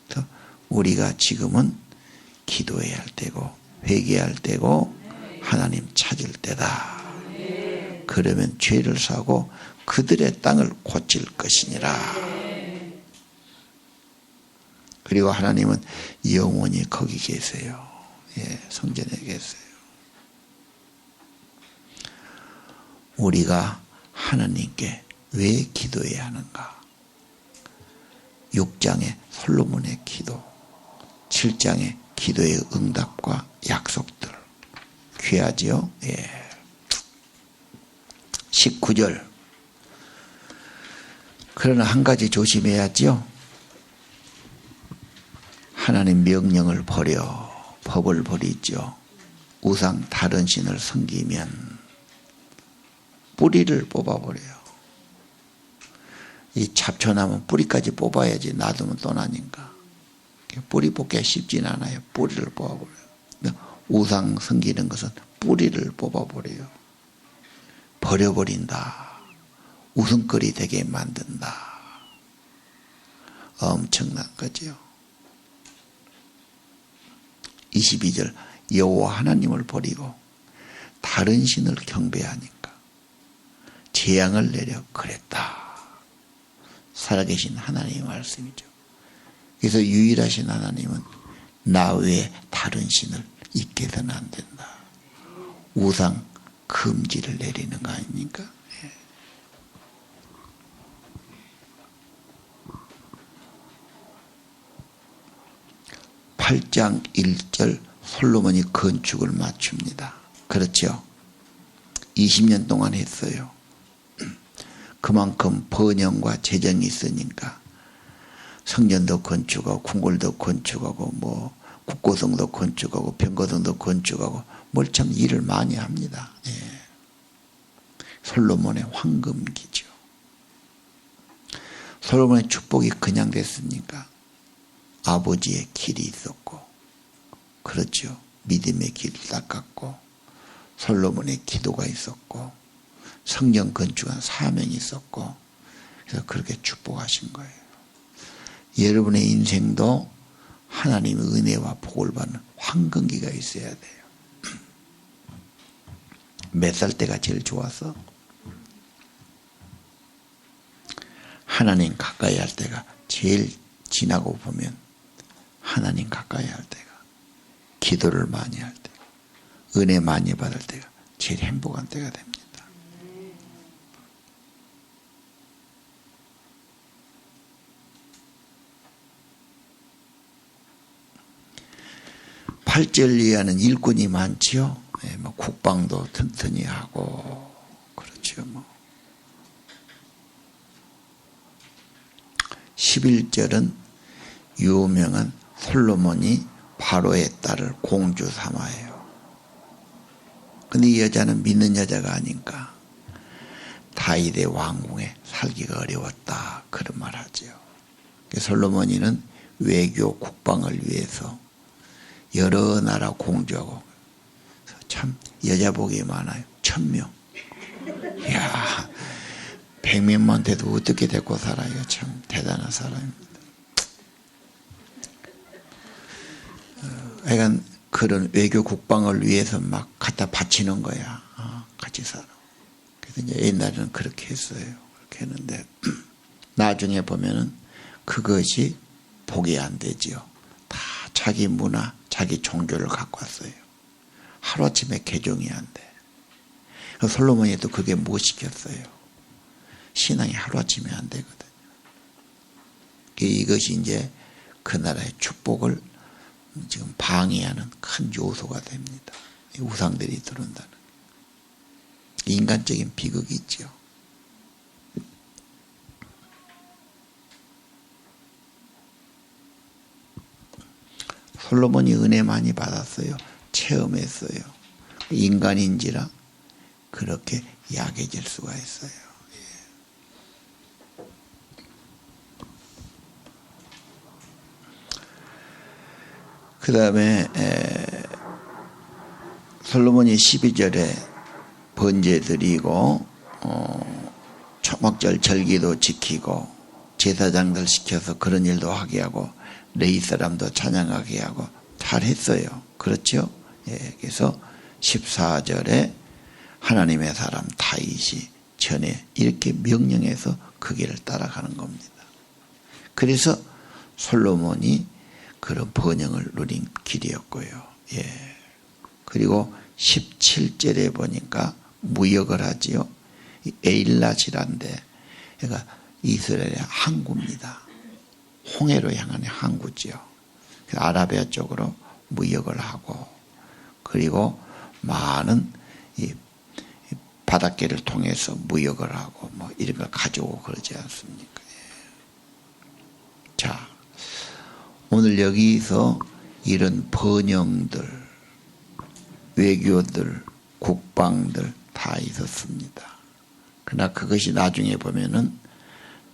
그래서 우리가 지금은 기도해야 할 때고 회개할 때고 하나님 찾을 때다. 그러면 죄를 사고 그들의 땅을 고칠 것이니라. 그리고 하나님은 영원히 거기 계세요. 예, 성전에 계세요. 우리가 하나님께 왜 기도해야 하는가? 6장의 솔로몬의 기도, 7장의 기도의 응답과 약속들 귀하지요? 예. 19절 그러나 한 가지 조심해야지요. 하나님 명령을 버려 법을 버리죠. 우상 다른 신을 섬기면 뿌리를 뽑아버려요. 이 잡초나무 뿌리까지 뽑아야지 놔두면 또 나니까. 뿌리 뽑기가 쉽진 않아요. 뿌리를 뽑아버려요. 우상 섬기는 것은 뿌리를 뽑아버려요. 버려버린다. 웃음거리 되게 만든다. 엄청난 거죠. 22절 여호와 하나님을 버리고 다른 신을 경배하니까 재앙을 내려 그랬다. 살아계신 하나님의 말씀이죠. 그래서 유일하신 하나님은 나 외에 다른 신을 잊게 해서는 안 된다. 우상 금지를 내리는 거 아닙니까? 예. (8장 1절) 솔로몬이 건축을 마칩니다. 그렇죠? 20년 동안 했어요. 그만큼 번영과 재정이 있으니까 성전도 건축하고 궁궐도 건축하고 뭐 국고성도 건축하고 병거성도 건축하고 뭘 참 일을 많이 합니다. 예. 솔로몬의 황금기죠. 솔로몬의 축복이 그냥 됐습니까? 아버지의 길이 있었고 그렇죠. 믿음의 길을 닦았고 솔로몬의 기도가 있었고 성전 건축한 사명이 있었고 그래서 그렇게 축복하신 거예요. 여러분의 인생도 하나님의 은혜와 복을 받는 황금기가 있어야 돼요. 몇 살 때가 제일 좋았어? 하나님 가까이 할 때가 제일 지나고 보면 하나님 가까이 할 때가, 기도를 많이 할 때가, 은혜 많이 받을 때가 제일 행복한 때가 됩니다. 8절 이하는 일꾼이 많지요. 뭐 국방도 튼튼히 하고 그렇죠. 11절은 유명한 솔로몬이 바로의 딸을 공주 삼아요. 근데 이 여자는 믿는 여자가 아닌가. 다윗의 왕궁에 살기가 어려웠다, 그런 말 하죠. 솔로몬이는 외교 국방을 위해서 여러 나라 공주하고, 참 여자 복이 많아요. 1000명. 이야, 100명만 돼도 어떻게 데리고 살아요. 참 대단한 사람입니다. 그러니까 그런 외교 국방을 위해서 막 갖다 바치는 거야. 같이 살아. 그래서 이제 옛날에는 그렇게 했어요. 그렇게 했는데 나중에 보면은 그것이 복이 안 되지요. 다 자기 문화, 자기 종교를 갖고 왔어요. 하루아침에 개종이 안 돼. 솔로몬이 또 그게 못 시켰어요. 신앙이 하루아침에 안 되거든요. 이것이 이제 그 나라의 축복을 지금 방해하는 큰 요소가 됩니다. 우상들이 들어온다는 인간적인 비극이 있죠. 솔로몬이 은혜 많이 받았어요. 체험했어요. 인간인지라 그렇게 약해질 수가 있어요. 그 다음에 솔로몬이 12절에 번제 드리고 초막절 절기도 지키고 제사장들 시켜서 그런 일도 하게 하고 레위 사람도 찬양하게 하고 잘했어요. 그렇죠? 예, 그래서 14절에 하나님의 사람 다윗이 전에 이렇게 명령해서 그 길을 따라가는 겁니다. 그래서 솔로몬이 그런 번영을 누린 길이었고요. 예. 그리고 17절에 보니까 무역을 하지요. 에일랏이란데, 그러니까 이스라엘의 항구입니다. 홍해로 향하는 항구지요. 아라비아 쪽으로 무역을 하고, 그리고 많은 이 바닷길을 통해서 무역을 하고 뭐 이런 걸 가져오고 그러지 않습니까? 자, 오늘 여기서 이런 번영들, 외교들, 국방들 다 있었습니다. 그러나 그것이 나중에 보면은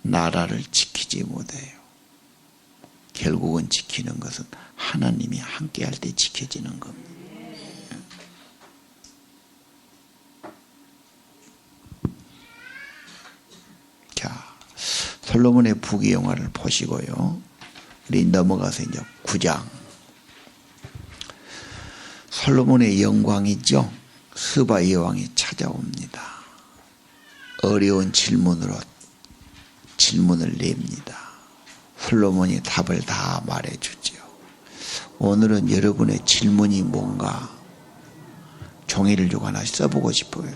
나라를 지키지 못해요. 결국은 지키는 것은 하나님이 함께 할 때 지켜지는 겁니다. 자, 솔로몬의 부귀영화를 보시고요. 우리 넘어가서 이제 9장. 솔로몬의 영광이죠. 스바 여왕이 찾아옵니다. 어려운 질문을 냅니다. 솔로몬이 답을 다 말해주죠. 오늘은 여러분의 질문이 뭔가 종이를 주고 하나씩 써보고 싶어요.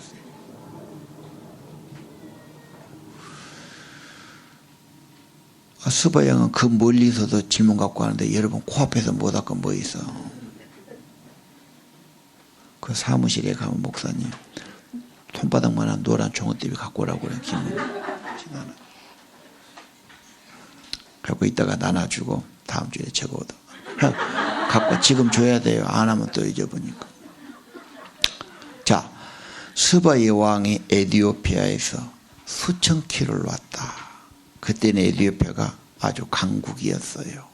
스바 여왕은 그 멀리서도 질문 갖고 하는데 여러분 코앞에서 못 할건 뭐 있어? 그 사무실에 가면 목사님 손바닥만한 노란 종어띠비 갖고 오라고 그래. 갖고 있다가 나눠주고 다음 주에 적어도 갖고 지금 줘야 돼요. 안 하면 또 잊어보니까. 자, 스바 여왕이 에티오피아에서 수천 킬로를 왔다. 그때는 에티오피아가 아주 강국이었어요.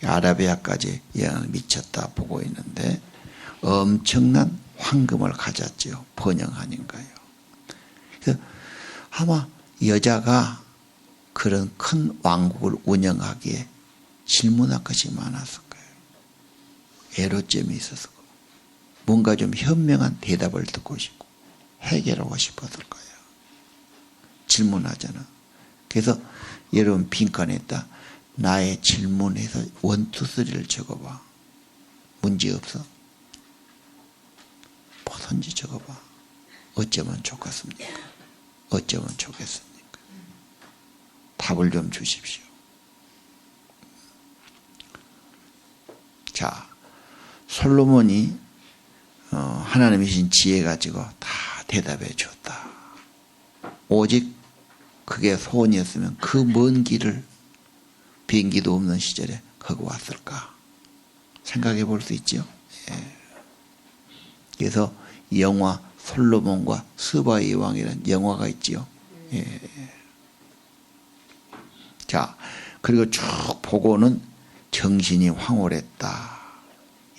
아라비아까지 영향을 미쳤다 보고 있는데 엄청난 황금을 가졌죠. 번영하니까요. 그래서 아마 여자가 그런 큰 왕국을 운영하기에 질문할 것이 많았을 거예요. 애로점이 있어서 뭔가 좀 현명한 대답을 듣고 싶고 해결하고 싶었을 거예요. 질문하잖아. 그래서 여러분 빈칸에다 나의 질문에서 1, 2, 3를 적어봐. 문제 없어? 뭐든지 적어봐. 어쩌면 좋겠습니까? 어쩌면 좋겠습니까? 답을 좀 주십시오. 자, 솔로몬이 하나님이 주신 지혜 가지고 다 대답해 줬다. 오직 그게 소원이었으면 그 먼 길을 비행기도 없는 시절에 거기 왔을까? 생각해 볼 수 있죠. 예. 그래서 영화 솔로몬과 스바의 왕이라는 영화가 있지요. 예. 자, 그리고 쭉 보고는 정신이 황홀했다.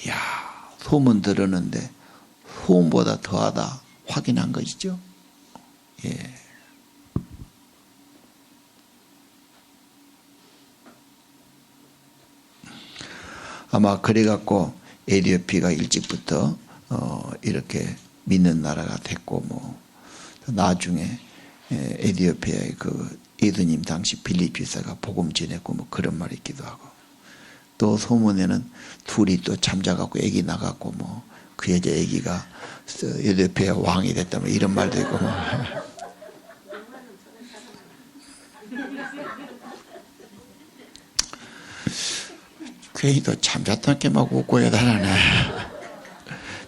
이야, 소문 들었는데 소문보다 더하다 확인한 것이죠. 예. 아마 그래갖고 에디오피아가 일찍부터 이렇게 믿는 나라가 됐고 뭐 나중에 에디오피아의 그 예수님 당시 빌립비서가 복음 전했고 뭐 그런 말이 있기도 하고 또 소문에는 둘이 또 잠자갖고 애기 나갖고 뭐 그 여자 애기가 에디오피아 왕이 됐다 뭐 이런 말도 있고 뭐. 괜히 또 잠잤던 게 막 웃고 해달라네.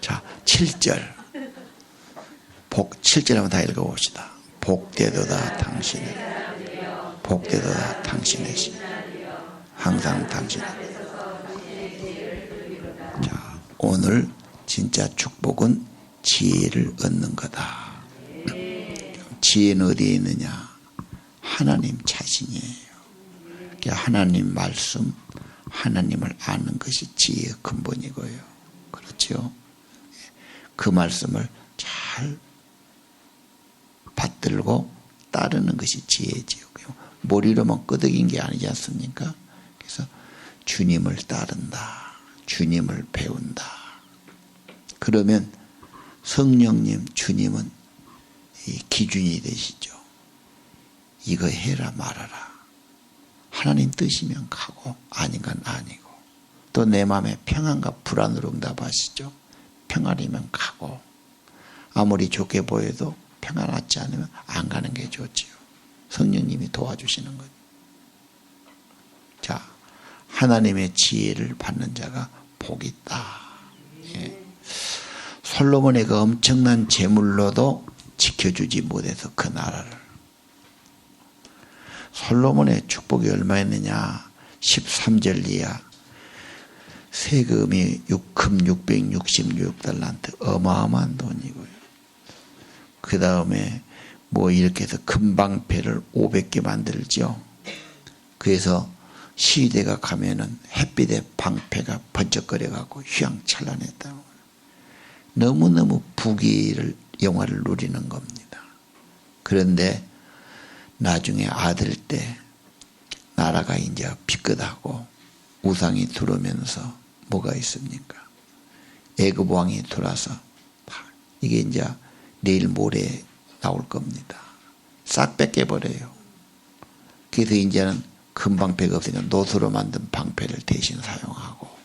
자, 7절. 7절 한번 다 읽어봅시다. 복되도다 당신이. 복되도다 당신의 신. 항상 당신. 자, 오늘 진짜 축복은 지혜를 얻는 거다. 지혜는 어디에 있느냐? 하나님 자신이에요. 하나님 말씀, 하나님을 아는 것이 지혜의 근본이고요. 그렇죠? 그 말씀을 잘 받들고 따르는 것이 지혜지요. 머리로만 끄덕인 게 아니지 않습니까? 그래서 주님을 따른다. 주님을 배운다. 그러면 성령님, 주님은 이 기준이 되시죠. 이거 해라 말아라. 하나님 뜻이면 가고 아닌 건 아니고 또 내 마음에 평안과 불안으로 응답하시죠. 평안이면 가고 아무리 좋게 보여도 평안하지 않으면 안 가는 게 좋지요. 성령님이 도와주시는 거죠. 자, 하나님의 지혜를 받는 자가 복이 있다. 예. 솔로몬의 그 엄청난 재물로도 지켜주지 못해서 그 나라를. 솔로몬의 축복이 얼마였느냐? 13절 이하 세금이 금 666달란트 어마어마한 돈이고요. 그 다음에 뭐 이렇게 해서 금방패를 500개 만들죠. 그래서 시대가 가면은 햇빛에 방패가 번쩍거려 갖고 휘황찬란했다고. 너무너무 부귀를 영화를 누리는 겁니다. 그런데 나중에 아들 때 나라가 이제 비끗하고 우상이 들어오면서 뭐가 있습니까? 애굽 왕이 들어와서 이게 이제 내일 모레 나올 겁니다. 싹 뺏겨버려요. 그래서 이제는 금방패가 없으니까 노수로 만든 방패를 대신 사용하고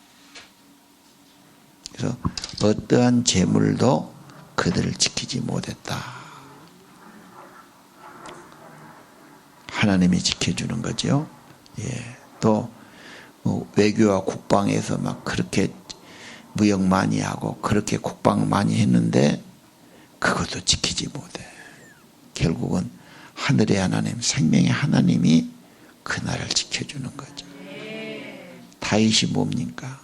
그래서 어떠한 재물도 그들을 지키지 못했다. 하나님이 지켜주는 거죠. 예. 또 외교와 국방에서 막 그렇게 무역 많이 하고 그렇게 국방 많이 했는데 그것도 지키지 못해. 결국은 하늘의 하나님, 생명의 하나님이 그 나라를 지켜주는 거죠. 다윗이 뭡니까?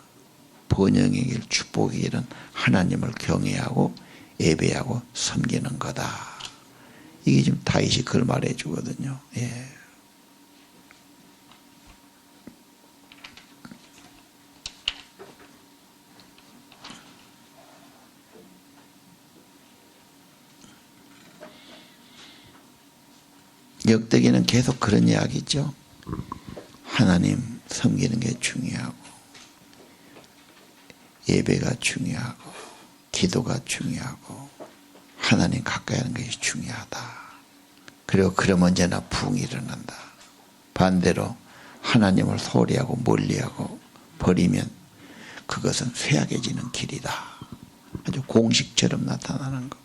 번영의 길, 축복의 길은 하나님을 경외하고 예배하고 섬기는 거다. 이게 지금 다윗이 그걸 말해 주거든요. 예. 역대기는 계속 그런 이야기죠. 하나님 섬기는 게 중요하고 예배가 중요하고 기도가 중요하고 하나님 가까이 하는 것이 중요하다. 그리고 그러면 언제나 부흥이 일어난다. 반대로 하나님을 소홀히하고 멀리하고 버리면 그것은 쇠약해지는 길이다. 아주 공식처럼 나타나는 것.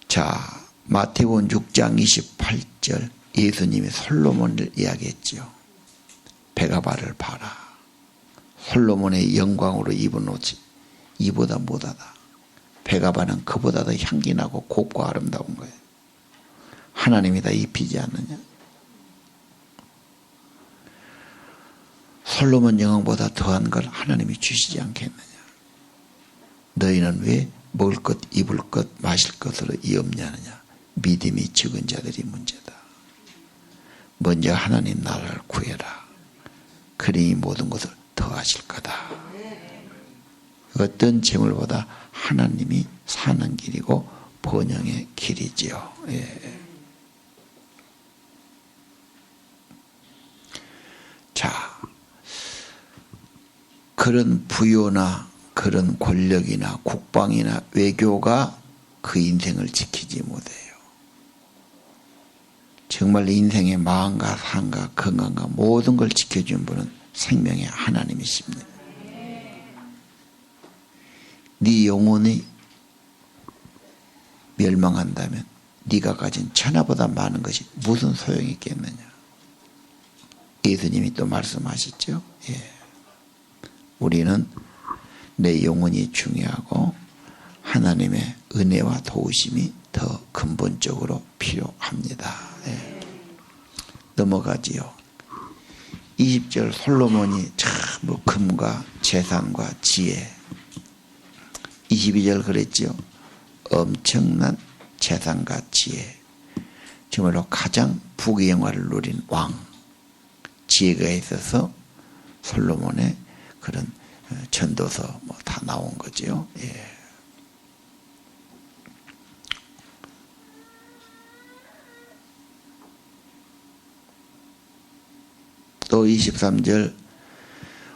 자, 마태복음 6장 28절 예수님이 솔로몬을 이야기했죠. 베가바를 봐라. 솔로몬의 영광으로 입은 옷이 이보다 못하다. 베가바는 그보다 더 향기나고 곱고 아름다운 거예요. 하나님이 다 입히지 않느냐. 솔로몬 영광보다 더한 걸 하나님이 주시지 않겠느냐. 너희는 왜 먹을 것, 입을 것, 마실 것으로 이 없냐느냐. 믿음이 적은 자들이 문제다. 먼저 하나님 나라를 구해라. 그러니 모든 것을 더하실 거다. 어떤 재물보다 하나님이 사는 길이고 번영의 길이지요. 예. 자, 그런 부요나 그런 권력이나 국방이나 외교가 그 인생을 지키지 못해요. 정말 인생의 마음과 삶과 건강과 모든 걸 지켜준 분은 생명의 하나님이십니다. 네 영혼이 멸망한다면 네가 가진 천하보다 많은 것이 무슨 소용이 있겠느냐. 예수님이 또 말씀하셨죠. 예. 우리는 내 영혼이 중요하고 하나님의 은혜와 도우심이 더 근본적으로 필요합니다. 예. 넘어가지요. 20절 솔로몬이 참 금과 재산과 지혜. 22절 그랬죠. 엄청난 재산과 지혜. 정말로 가장 부귀영화를 누린 왕. 지혜가 있어서 솔로몬의 그런 전도서 다 나온 거죠. 예. 또 23절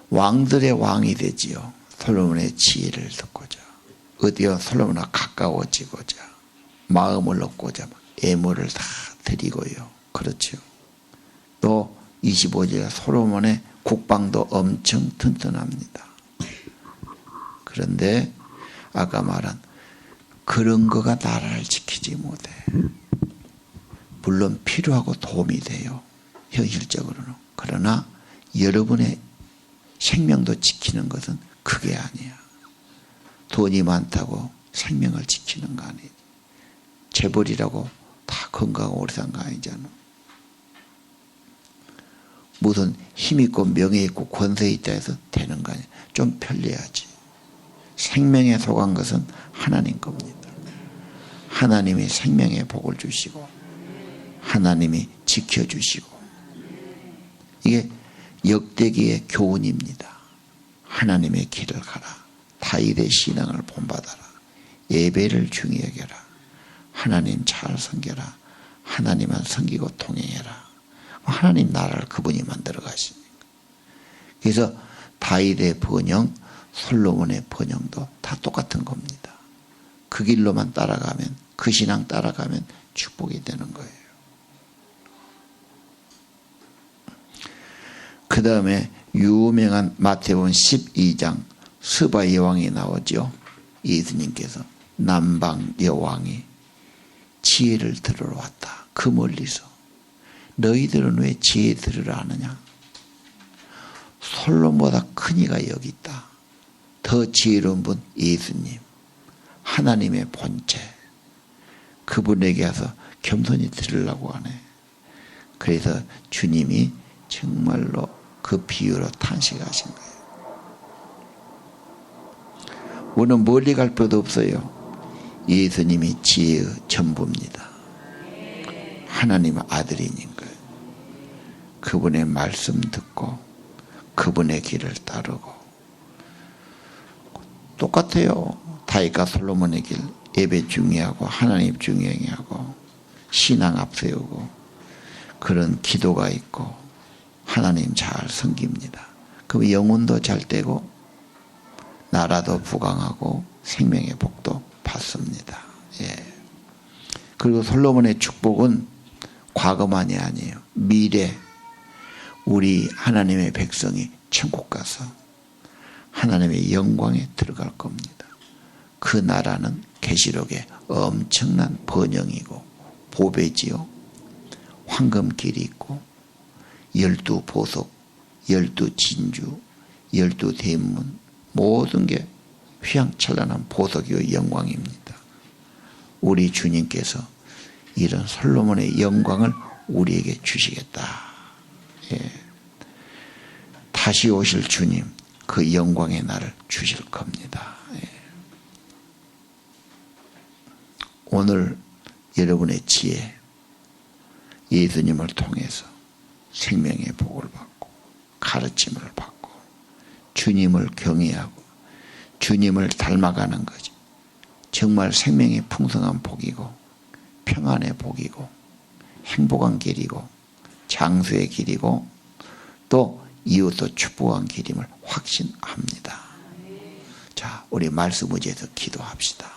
왕들의 왕이 되지요. 솔로몬의 지혜를 듣고자. 어디와 솔로몬과 가까워지고자. 마음을 얻고자 애물을 다 드리고요. 그렇죠. 또 25절 솔로몬의 국방도 엄청 튼튼합니다. 그런데 아까 말한 그런 거가 나라를 지키지 못해. 물론 필요하고 도움이 돼요. 현실적으로는. 그러나 여러분의 생명도 지키는 것은 그게 아니야. 돈이 많다고 생명을 지키는 거 아니지. 재벌이라고 다 건강하고 오래 산 거 아니잖아. 무슨 힘 있고 명예 있고 권세 있다 해서 되는 거 아니야. 좀 편리하지. 생명에 속한 것은 하나님 겁니다. 하나님이 생명의 복을 주시고 하나님이 지켜주시고 이게 역대기의 교훈입니다. 하나님의 길을 가라. 다윗의 신앙을 본받아라. 예배를 중히 여겨라. 하나님 잘 섬겨라. 하나님만 섬기고 통행해라. 하나님 나라를 그분이 만들어 가시니까. 그래서 다윗의 번영, 솔로몬의 번영도 다 똑같은 겁니다. 그 길로만 따라가면, 그 신앙 따라가면 축복이 되는 거예요. 그 다음에 유명한 마태복음 12장 스바 여왕이 나오죠. 예수님께서 남방 여왕이 지혜를 들으러 왔다. 그 멀리서. 너희들은 왜 지혜 들으러 하느냐? 솔로몬보다 큰 이가 여기 있다. 더 지혜로운 분 예수님. 하나님의 본체. 그분에게 와서 겸손히 들으려고 하네. 그래서 주님이 정말로 그 비유로 탄식하신 거예요. 우리는 멀리 갈 필요도 없어요. 예수님이 지혜의 전부입니다. 하나님의 아들이니까 그분의 말씀 듣고 그분의 길을 따르고 똑같아요. 다윗과 솔로몬의 길 예배 중요하고 하나님 중요하고 신앙 앞세우고 그런 기도가 있고 하나님 잘 섬깁니다. 그럼 영혼도 잘 되고 나라도 부강하고 생명의 복도 받습니다. 예. 그리고 솔로몬의 축복은 과거만이 아니에요. 미래 우리 하나님의 백성이 천국 가서 하나님의 영광에 들어갈 겁니다. 그 나라는 계시록의 엄청난 번영이고 보배지요. 황금길이 있고 12보석, 12진주, 12대문 모든 게 휘황찬란한 보석이요 영광입니다. 우리 주님께서 이런 솔로몬의 영광을 우리에게 주시겠다. 예. 다시 오실 주님 그 영광의 날을 주실 겁니다. 예. 오늘 여러분의 지혜 예수님을 통해서 생명의 복을 받고 가르침을 받고 주님을 경외하고 주님을 닮아가는 거지. 정말 생명의 풍성한 복이고 평안의 복이고 행복한 길이고 장수의 길이고 또 이웃도 축복한 길임을 확신합니다. 자, 우리 말씀 의지해서 기도합시다.